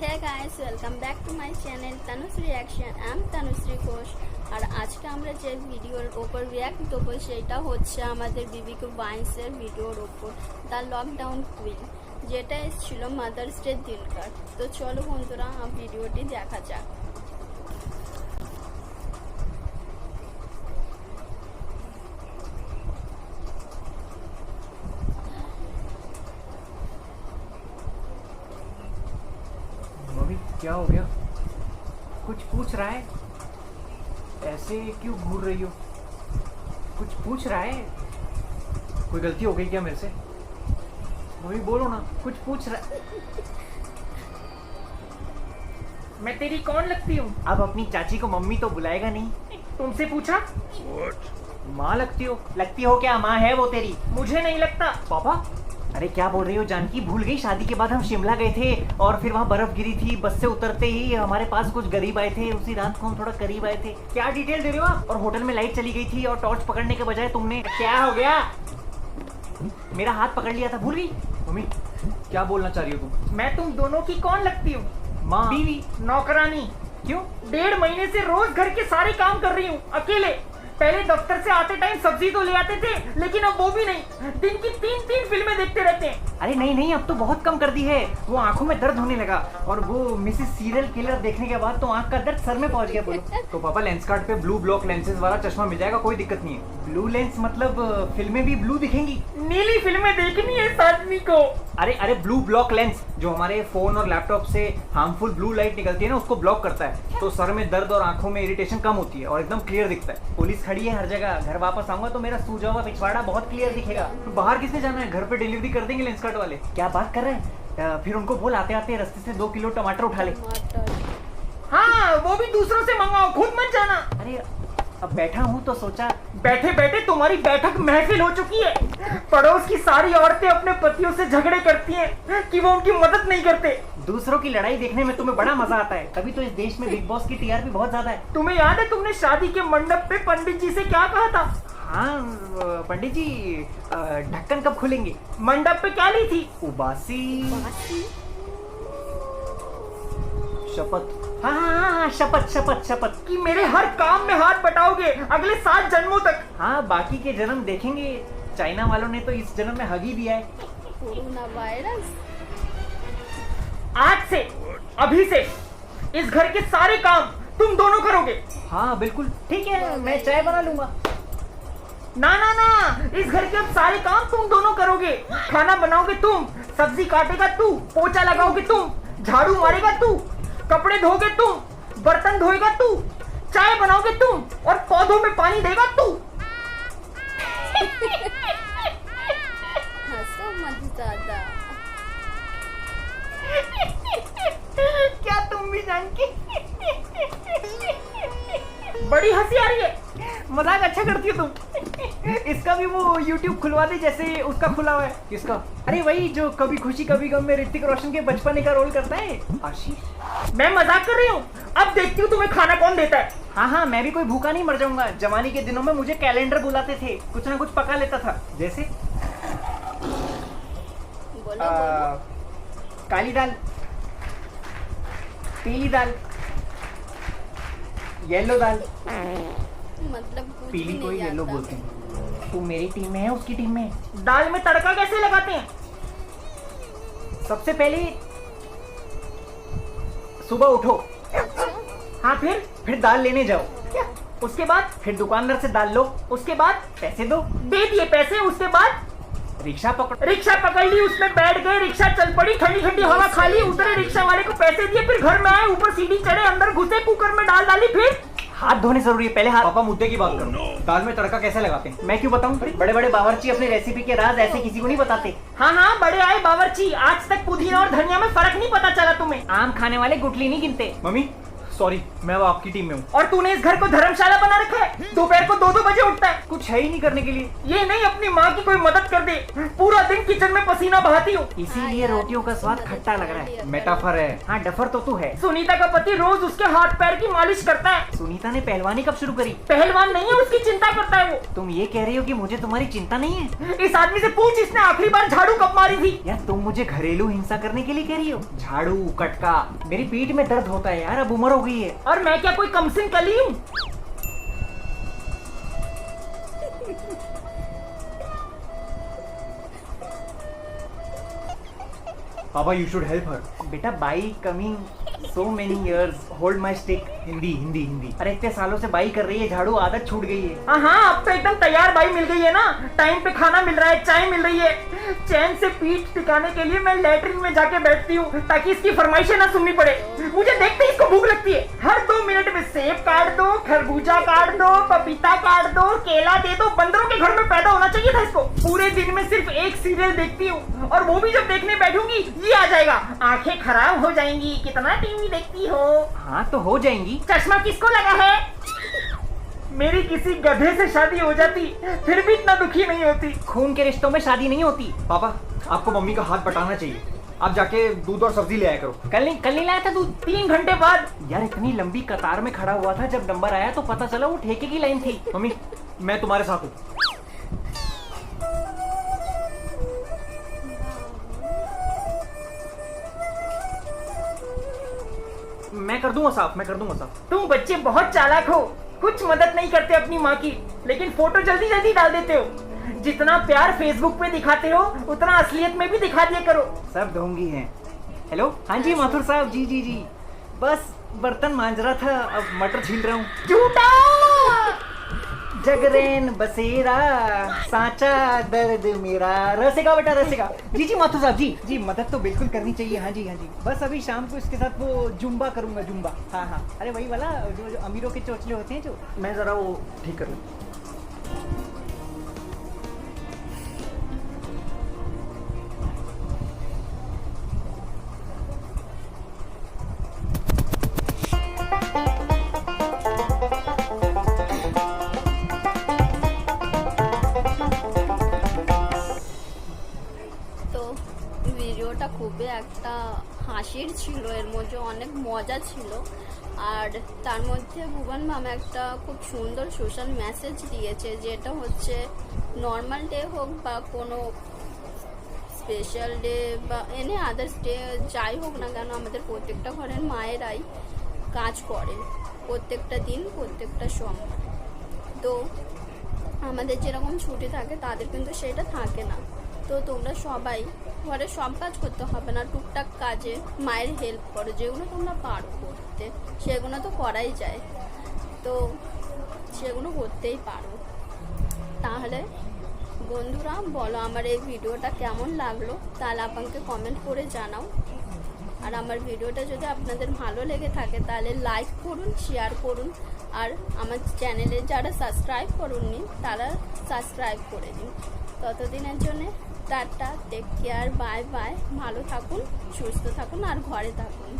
Hey guys, welcome back to my channel Tanu's reaction. I am Tanushree Ghosh. আর আজকে আমরা যে ভিডিওর ওপর রিয়াক্ট দেবো সেটা হচ্ছে আমাদের বিবিকে বাইন্সের ভিডিওর ওপর, দ্য লকডাউন কুইন, যেটা এসেছিল মাদার্স ডে দিনকার। তো চলো বন্ধুরা, ভিডিওটি দেখা যাক। मम्मी क्या हो गया? कुछ पूछ रहा है? ऐसे क्यों घूर रही हो? कुछ पूछ रहा है? कोई गलती हो गई क्या मेरे से? मम्मी बोलो ना, कुछ पूछ रहा है। मैं तेरी कौन लगती हूँ? अब अपनी चाची को मम्मी तो बुलाएगा नहीं। तुमसे पूछा? माँ लगती हो? लगती हो क्या? माँ है वो तेरी। मुझे नहीं लगता। पापा? अरे क्या बोल रही हो जानकी? भूल गई? शादी के बाद हम शिमला गए थे और फिर वहाँ बर्फ गिरी थी। बस से उतरते ही हमारे पास कुछ गरीब आए थे। उसी रात को हम थोड़ा करीब आए थे। क्या डिटेल दे रहे हो आप? और होटल में लाइट चली गई थी और टॉर्च पकड़ने के बजाय तुमने क्या हो गया? मेरा हाथ पकड़ लिया था, भूल गई? मम्मी क्या बोलना चाह रही हो तुम? मैं तुम दोनों की कौन लगती हूँ? माँ। बीवी, नौकरानी। क्यों? 1.5 महीने से रोज घर के सारे काम कर रही हूँ अकेले। पहले दफ्तर से आते टाइम सब्जी तो ले आते थे, लेकिन अब वो भी नहीं। दिन की 3 फिल्में देखते रहते हैं। अरे नहीं नहीं, अब तो बहुत कम कर दी है। वो आंखों में दर्द होने लगा और वो मिसेस सीरियल किलर देखने के बाद तो आंख का दर्द सर में पहुंच गया। बोलो तो पापा लेंस कार्ड पे ब्लू ब्लॉक लेंसेज वाला चश्मा मिल जाएगा, कोई दिक्कत नहीं है। ब्लू लेंस मतलब फिल्में भी ब्लू दिखेंगी? नीली फिल्में देखनी है इस आदमी को। अरे अरे ब्लू ब्लॉक लेंस जो हमारे फोन और लैपटॉप से हार्मफुल ब्लू लाइट निकलती है ना, उसको ब्लॉक करता है, तो सर में दर्द और आंखों में इरिटेशन कम होती है और एकदम क्लियर दिखता है। पुलिस खड़ी है हर जगह। घर वापस आऊंगा तो मेरा सूजा हुआ पिछवाड़ा बहुत क्लियर दिखेगा। बाहर किसने जाना है? घर पे डिलीवरी कर देंगे लेंस कार्ड वाले। क्या बात कर रहे हैं? फिर उनको बोल आते आते रास्ते से 2 किलो टमाटर उठा ले। हाँ, वो भी दूसरों से मंगाओ, खुद मत जाना। अरे अब बैठा हूँ तो सोचा। बैठे बैठे तुम्हारी बैठक महफिल हो चुकी है। पड़ोस की सारी औरतें अपने पतियों से झगड़े करती हैं कि वो उनकी मदद नहीं करते। दूसरों की लड़ाई देखने में तुम्हें बड़ा मजा आता है, तभी तो इस देश में बिग बॉस की टीआरपी बहुत ज्यादा है। तुम्हें याद है तुमने शादी के मंडप पे पंडित जी से क्या कहा था? हाँ पंडित जी, ढक्कन कब खुलेंगे? मंडप पे क्या ली थी? उबासी शपथ। हाँ शपथ शपथ शपथ कि मेरे हर काम में हाथ बटाओगे अगले 7 जन्मों तक। हाँ बाकी के जन्म देखेंगे। चाइना वालों ने तो इस जन्म में हगी दिया है। Corona virus. आज से, अभी से इस घर के सारे काम तुम दोनों करोगे। हाँ बिल्कुल ठीक है, मैं चाय बना लूंगा। ना ना ना, इस घर के अब सारे काम तुम दोनों करोगे। खाना बनाओगे तुम, सब्जी काटेगा तू, पोछा लगाओगे तुम, झाड़ू मारेगा तू, कपड़े धोगे तुम, बर्तन धोएगा तू, चाय बनाओगे तुम और पौधों में पानी देगा तू। हंसो मत ज्यादा। क्या तुम भी जानकी? बड़ी हंसी आ रही है। मजाक अच्छा करती हो तुम। इसका भी वो YouTube खुलवा दे जैसे उसका खुला हुआ है। किसका? अरे वही जो कभी खुशी कभी गम में ऋतिक रोशन के बचपने का रोल करता है, आशीष। मैं मजाक कर रही हूँ। अब देखती हूँ तुम्हें खाना कौन देता है। हाँ हाँ, मैं भी कोई भूखा नहीं मर जाऊंगा। जवानी के दिनों में मुझे कैलेंडर बुलाते थे, कुछ ना कुछ पका लेता था। जैसे बोलो बोलो। काली दाल, पीली दाल, येलो दाल। मतलब कुछ पीली भी को नहीं येलो आता। बोलते हैं। तू मेरी टीम में है, उसकी टीम में है। दाल में तड़का कैसे लगाते हैं? सबसे पहले सुबह उठो, हाँ फिर दाल लेने जाओ, उसके बाद फिर दुकानदार से दाल लो, उसके बाद पैसे दो, दे दिए पैसे, उसके बाद रिक्शा पकड़ो। रिक्शा पकड़ ली, उसमें बैठ गए, रिक्शा चल पड़ी, ठंडी ठंडी हवा खा ली, उतरे, रिक्शा वाले को पैसे दिए, फिर घर में आए, ऊपर सीढ़ी चढ़े, अंदर घुसे, कुकर में दाल डाली, फिर हाथ धोने जरूरी है पहले। हाथ। पापा मुद्दे की बात करो। दाल में तड़का कैसे लगाते हैं? मैं क्यों बताऊं? बड़े बड़े बावर्ची अपनी रेसिपी के राज ऐसे किसी को नहीं बताते। हाँ हाँ, बड़े आए बावर्ची, आज तक पुदीना और धनिया में फर्क नहीं पता चला तुम्हें। आम खाने वाले गुठली नहीं गिनते। मम्मी सॉरी, मैं अब आपकी टीम में हूँ। और तूने इस घर को धर्मशाला बना रखा है। दोपहर को 2-2 बजे उठता है। कुछ है ही नहीं करने के लिए। ये नहीं अपनी माँ की कोई मदद कर दे। पूरा दिन किचन में पसीना बहाती हूँ। इसीलिए यार, रोटियों का स्वाद खट्टा लग रहा है। मेटाफर है। हाँ, डफर तो तू है। सुनीता का पति रोज उसके हाथ पैर की मालिश करता है। सुनीता ने पहलवानी कब शुरू करी? पहलवान नहीं है, उसकी चिंता करता है वो। तुम ये कह रही हो कि मुझे तुम्हारी चिंता नहीं है? इस आदमी से पूछ इसने आखिरी बार झाड़ू कब मारी थी। यार तुम मुझे घरेलू हिंसा करने के लिए कह रही हो? झाड़ू कटका, मेरी पीठ में दर्द होता है यार, अब उम्र हो गई है। और मैं क्या कोई कमसिन कली हूँ? पापा यू शुड हेल्प हर। बेटा by coming so many years, hold my stick. Hindi Hindi Hindi. अरे इतने सालों से बाई कर रही है, झाड़ू आदत छूट गई है। हाँ, अब तो एकदम तैयार बाई मिल गई है ना। टाइम पे खाना मिल रहा है, चाय मिल रही है। चैन से पीठ टिकाने के लिए मैं लैट्रिन में जाके बैठती हूँ ताकि इसकी फरमाइशें ना सुननी पड़े। मुझे देखते ही इसको भूख लगती है। हर 2 मिनट में सेब काट दो, खरबूजा काट दो, पपीता काट दो, केला दे दो। बंदरों के घर में पैदा होना चाहिए था इसको। पूरे दिन में सिर्फ एक सीरियल देखती हूँ, और वो भी जब देखने बैठूंगी ये आ जाएगा, आंखें खराब हो जाएंगी, कितना टीवी देखती हो। हाँ तो हो जाएंगी। चश्मा किसको लगा है? मेरी किसी गधे से शादी हो जाती फिर भी इतना दुखी नहीं होती। खून के रिश्तों में शादी नहीं होती। पापा आपको मम्मी का हाथ बटाना चाहिए। आप जाके दूध और सब्जी ले आया करो। कल नहीं लाया था दूध? 3 घंटे बाद। यार इतनी लंबी कतार में खड़ा हुआ था, जब नंबर आया तो पता चला वो ठेके की लाइन थी। मम्मी मैं तुम्हारे साथ हूँ। मैं कर दूंगा साफ। तुम बच्चे बहुत चालाक हो, कुछ मदद नहीं करते अपनी माँ की, लेकिन फोटो जल्दी जल्दी डाल देते हो। जितना प्यार फेसबुक पे दिखाते हो उतना असलियत में भी दिखा दिया करो। सब ढोंगी हैं। हेलो, हाँ जी माथुर साहब, जी बस बर्तन मांज रहा था, अब मटर छील रहा हूँ। झूठा जगरेन बसेरा साचा दर्द मेरा। रसेगा बेटा रसेगा। जी माथुर साहब, जी मदद तो बिल्कुल करनी चाहिए। हाँ जी बस अभी शाम को इसके साथ वो जुम्बा करूंगा, जुम्बा। हाँ अरे वही वाला जो अमीरों के चोचले होते हैं, जो मैं जरा वो ठीक कर लूँ। ভিডিওটা খুবই একটা হাসির ছিল, এর মধ্যে অনেক মজা ছিল। আর তার মধ্যে ভুবন মামা একটা খুব সুন্দর সোশ্যাল মেসেজ দিয়েছে, যেটা হচ্ছে নর্মাল ডে হোক বা কোনো স্পেশাল ডে বা এনি আদার্স ডে যাই হোক না কেন, আমাদের প্রত্যেকটা ঘরের মায়েরাই কাজ করে প্রত্যেকটা দিন, প্রত্যেকটা সময়। তো আমাদের যেরকম ছুটি থাকে তাদের কিন্তু সেটা থাকে না। তো তোমরা সবাই ঘরে সব কাজ করতে হবে না, টুকটাক কাজে মায়ের হেল্প করো, যেগুলো তোমরা পারো করতে, সেগুলো তো করাই যায়। তো সেগুলো করতেই পারো। তাহলে বন্ধুরা বলো আমার এই ভিডিওটা কেমন লাগলো, তাহলে আপনাকে কমেন্ট করে জানাও। আর আমার ভিডিওটা যদি আপনাদের ভালো লেগে থাকে তাহলে লাইক করুন, শেয়ার করুন। আর আমার চ্যানেলে যারা সাবস্ক্রাইব করুননি তারা সাবস্ক্রাইব করে দিন। ততদিনের জন্য tata, take care, bye bye. ভালো থাকুন, সুস্থ থাকুন আর ঘরে থাকুন।